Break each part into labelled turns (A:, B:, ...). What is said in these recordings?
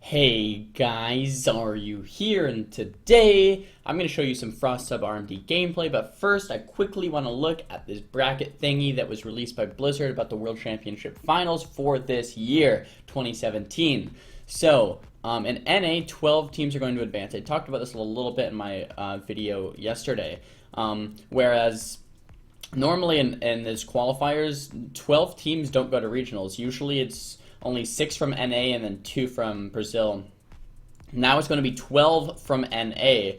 A: Hey guys, Xaryu here, and today I'm going to show you some Frost Sub RMD gameplay, but first I quickly want to look at this bracket thingy that was released by Blizzard about the World Championship Finals for this year, 2017. So, in NA, 12 teams are going to advance. I talked about this a little bit in my video yesterday, whereas normally in this qualifiers, 12 teams don't go to regionals. Usually it's only 6 from NA and then 2 from Brazil. Now it's going to be 12 from NA,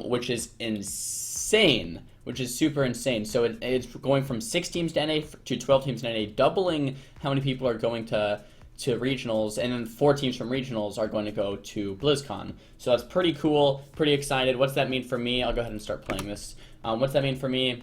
A: which is insane, which is super insane. So it's going from 6 teams to NA to 12 teams to NA, doubling how many people are going to regionals, and then 4 teams from regionals are going to go to BlizzCon. So that's pretty cool, pretty excited. What's that mean for me? I'll go ahead and start playing this. What's that mean for me?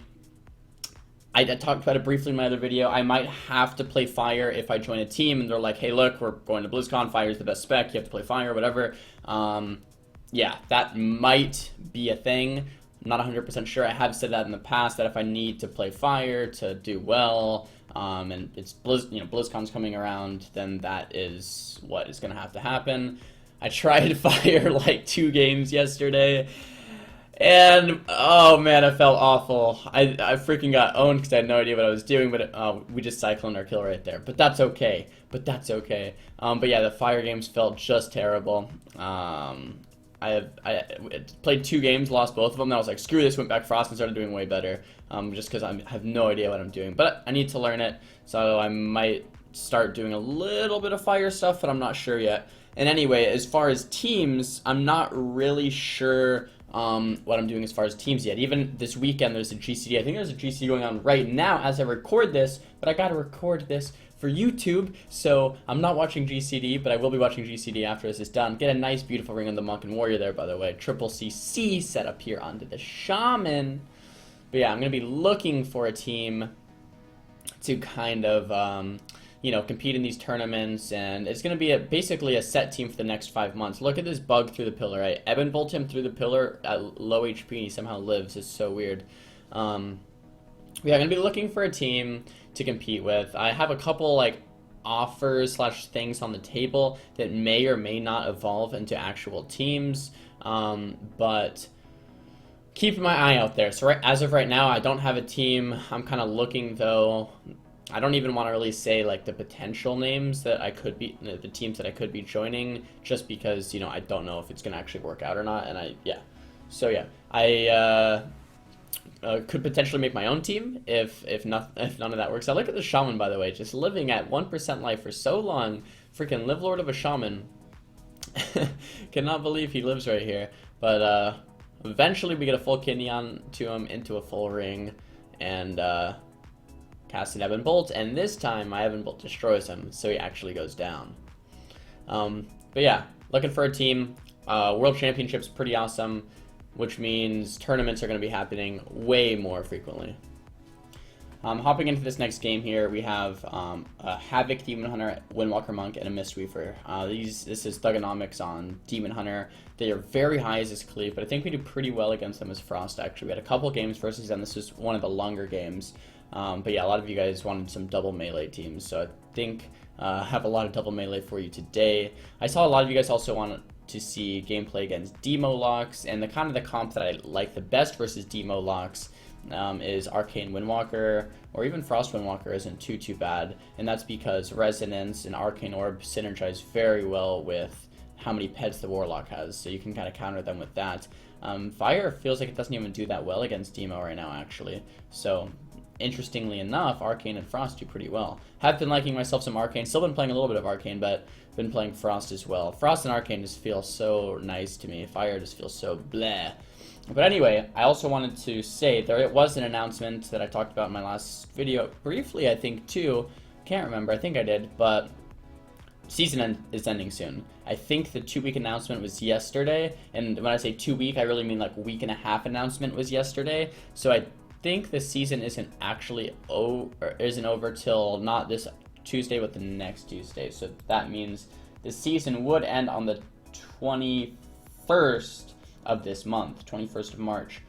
A: I talked about it briefly in my other video. I might have to play Fire if I join a team and they're like, hey, look, we're going to BlizzCon. Fire's the best spec. You have to play Fire, whatever. Yeah, that might be a thing. I'm not 100% sure. I have said that in the past, that if I need to play Fire to do well, and it's BlizzCon's coming around, then that is what is going to have to happen. I tried Fire like 2 games yesterday. And, oh man, I felt awful. I freaking got owned because I had no idea what I was doing, but we just cycloned our kill right there. But that's okay. But yeah, the Fire games felt just terrible. I played 2 games, lost both of them, and I was like, screw this, went back Frost and started doing way better. Just because I have no idea what I'm doing. But I need to learn it, so I might start doing a little bit of Fire stuff, but I'm not sure yet. And anyway, as far as teams, I'm not really sure what I'm doing as far as teams yet. Even this weekend there's a GCD. I think there's a GCD going on right now as I record this, but I gotta record this for YouTube, so I'm not watching GCD, but I will be watching GCD after this is done. Get a nice beautiful ring on the Monk and Warrior there, by the way. Triple CC set up here onto the Shaman. But yeah, I'm gonna be looking for a team to kind of compete in these tournaments, and it's going to be basically a set team for the next 5 months. Look at this bug through the pillar, right? Eben bolt him through the pillar at low HP and he somehow lives. It's so weird. Yeah, I'm going to be looking for a team to compete with. I have a couple like offers / things on the table that may or may not evolve into actual teams, but keeping my eye out there. So as of right now, I don't have a team. I'm kind of looking though. I don't even want to really say like the potential names that I could be, the teams that I could be joining, just because I don't know if it's gonna actually work out or not. And I could potentially make my own team if none of that works out. Look at the Shaman, by the way, just living at 1% life for so long. Freaking live lord of a Shaman. Cannot believe he lives right here. But eventually we get a full kidney on to him into a full ring, and cast an Eben Bolt, and this time my Eben Bolt destroys him, so he actually goes down. But yeah, looking for a team. World Championships pretty awesome, which means tournaments are going to be happening way more frequently. Hopping into this next game here, we have a Havoc Demon Hunter, Windwalker Monk, and a Mistweaver. This is Thugonomics on Demon Hunter. They are very high as this cleave, but I think we do pretty well against them as Frost, actually. We had a couple games versus them. This was one of the longer games. But yeah, a lot of you guys wanted some double melee teams, so I think I have a lot of double melee for you today. I saw a lot of you guys also wanted to see gameplay against Demo Locks, and the comp that I like the best versus Demo Locks is Arcane Windwalker, or even Frost Windwalker isn't too bad, and that's because Resonance and Arcane Orb synergize very well with how many pets the Warlock has, so you can kind of counter them with that. Fire feels like it doesn't even do that well against Demo right now, actually, so interestingly enough, Arcane and Frost do pretty well. Have been liking myself some Arcane, still been playing a little bit of Arcane, but been playing Frost as well. Frost and Arcane just feel so nice to me. Fire just feels so bleh. But anyway, I also wanted to say there was an announcement that I talked about in my last video, briefly I think too, can't remember, I think I did, but season is ending soon. I think the 2-week announcement was yesterday, and when I say 2 week, I really mean like week and a half announcement was yesterday, so I think the season isn't over till not this Tuesday but the next Tuesday, so that means the season would end on the 21st of this month, 21st of March.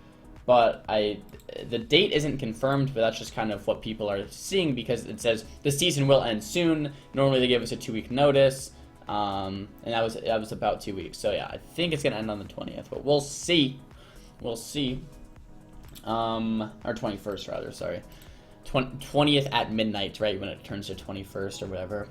A: But the date isn't confirmed, but that's just kind of what people are seeing, because it says the season will end soon. Normally they give us a 2-week notice. And that was about 2 weeks. So yeah, I think it's gonna end on the 20th, but we'll see. We'll see. Or 21st rather. Sorry, 20th at midnight, right when it turns to 21st or whatever.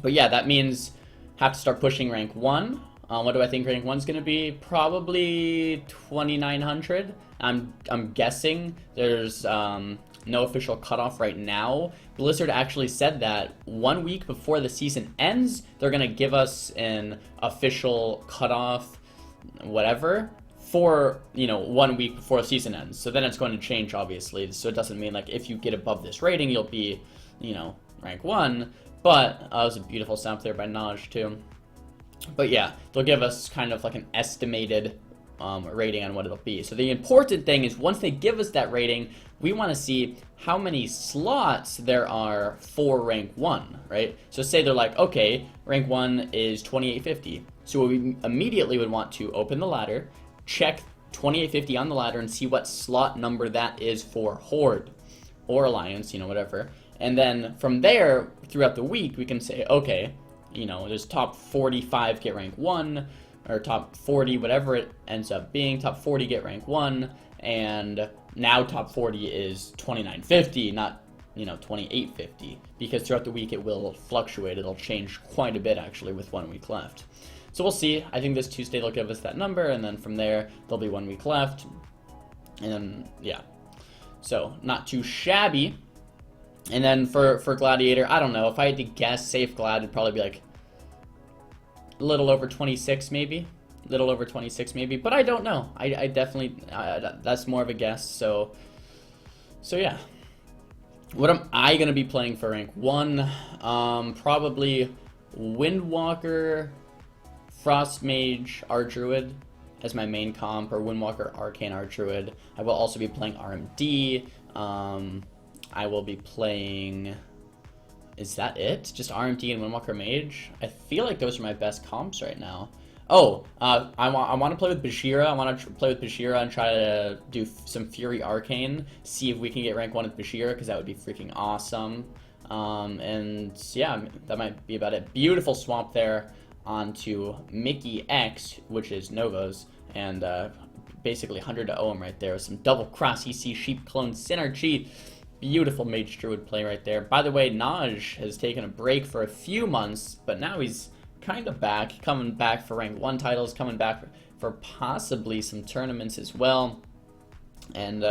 A: But yeah, that means have to start pushing rank 1. What do I think rank 1's gonna be? Probably 2,900. I'm guessing. There's no official cutoff right now. Blizzard actually said that 1 week before the season ends, they're gonna give us an official cutoff, whatever, for 1 week before the season ends. So then it's going to change, obviously. So it doesn't mean like if you get above this rating, you'll be, rank 1. But it was a beautiful stamp there by Nahj too. But yeah, they'll give us kind of like an estimated rating on what it'll be. So the important thing is once they give us that rating, we want to see how many slots there are for rank 1, right? So say they're like, okay, rank 1 is 2850. So we immediately would want to open the ladder, check 2850 on the ladder, and see what slot number that is for Horde or Alliance, whatever. And then from there, throughout the week, we can say, okay, there's top 45 get rank 1, or top 40, whatever it ends up being. Top 40 get rank 1, and now top 40 is 2950, not 2850, because throughout the week it will fluctuate. It'll change quite a bit actually with 1 week left. So we'll see. I think this Tuesday they'll give us that number, and then from there there'll be 1 week left, and then yeah, so not too shabby. And then for Gladiator, I don't know, if I had to guess, safe Glad would probably be like a little over 26 maybe. Little over 26 maybe, but I don't know. I definitely, that's more of a guess, so yeah. What am I going to be playing for rank 1? Probably Windwalker, Frost Mage, Archdruid as my main comp, or Windwalker, Arcane, Archdruid. I will also be playing RMD. I will be playing... Is that it? Just RMD and Windwalker Mage? I feel like those are my best comps right now. Oh, I want to play with Bashira. I want to play with Bashira and try to do some Fury Arcane. See if we can get rank 1 with Bashira, because that would be freaking awesome. And yeah, that might be about it. Beautiful swamp there onto Mickey X, which is Nova's. And basically 100 to OM right there with some double cross EC Sheep Clone Synergy. Beautiful Mage Druid play right there. By the way, Nahj has taken a break for a few months, but now he's kind of back, coming back for rank 1 titles, coming back for possibly some tournaments as well. And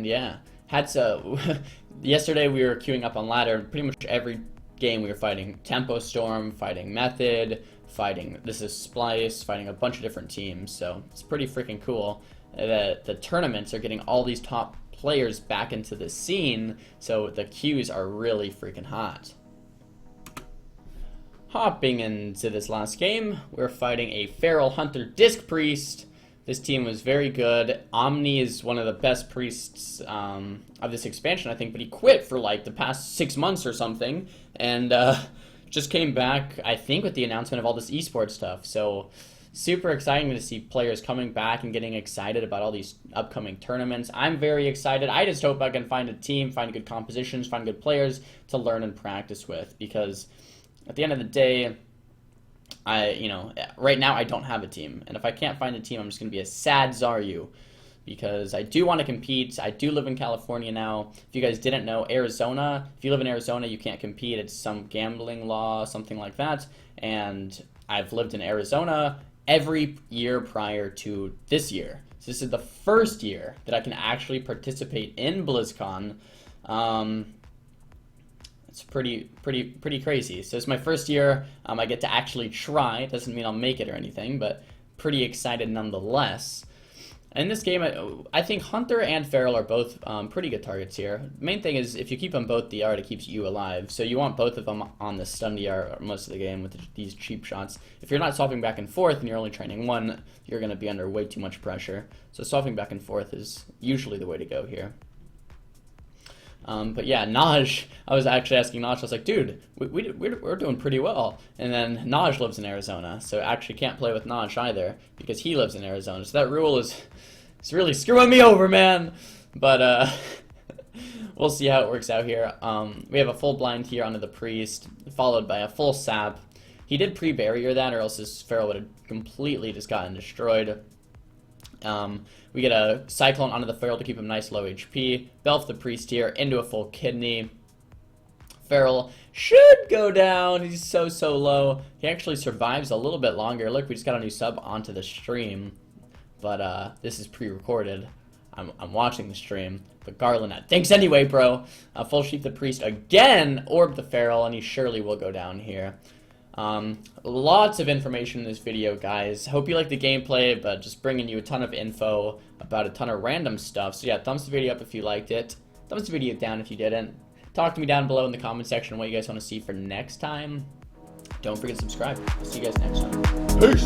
A: yeah, had to yesterday we were queuing up on ladder. Pretty much every game we were fighting Tempo Storm, fighting Method, fighting This Is Splice, fighting a bunch of different teams. So it's pretty freaking cool that the tournaments are getting all these top players back into the scene, so the queues are really freaking hot. Hopping into this last game, we're fighting a Feral Hunter Disc Priest. This team was very good. Omni is one of the best priests of this expansion, I think, but he quit for like the past 6 months or something, and just came back, I think, with the announcement of all this esports stuff. So super exciting to see players coming back and getting excited about all these upcoming tournaments. I'm very excited. I just hope I can find a team, find good compositions, find good players to learn and practice with, because at the end of the day, right now I don't have a team. And if I can't find a team, I'm just going to be a sad Xaryu, because I do want to compete. I do live in California now. If you guys didn't know, Arizona, if you live in Arizona, you can't compete. It's some gambling law, something like that. And I've lived in Arizona every year prior to this year. So this is the first year that I can actually participate in BlizzCon. It's pretty crazy. So it's my first year. I get to actually try. It doesn't mean I'll make it or anything, but pretty excited nonetheless. In this game, I think Hunter and Feral are both pretty good targets here. The main thing is if you keep them both DR'd, it keeps you alive. So you want both of them on the stun DR most of the game with these cheap shots. If you're not swapping back and forth and you're only training one, you're going to be under way too much pressure. So swapping back and forth is usually the way to go here. But yeah, Nahj, I was actually asking Nahj, I was like, dude, we're doing pretty well. And then Nahj lives in Arizona, so I actually can't play with Nahj either, because he lives in Arizona. So that rule is really screwing me over, man. But we'll see how it works out here. We have a full blind here onto the Priest, followed by a full sap. He did pre-barrier that, or else this Feral would have completely just gotten destroyed. We get a Cyclone onto the Feral to keep him nice low HP. Belf the Priest here into a full Kidney. Feral should go down. He's so low. He actually survives a little bit longer. Look, we just got a new sub onto the stream. But this is pre-recorded. I'm watching the stream. But Garland, thanks anyway, bro. Full Sheep the Priest again. Orb the Feral, and he surely will go down here. Lots of information in this video, guys. Hope you like the gameplay, but just bringing you a ton of info about a ton of random stuff. So yeah, thumbs the video up if you liked it. Thumbs the video down if you didn't. Talk to me down below in the comment section what you guys want to see for next time. Don't forget to subscribe. See you guys next time. Peace!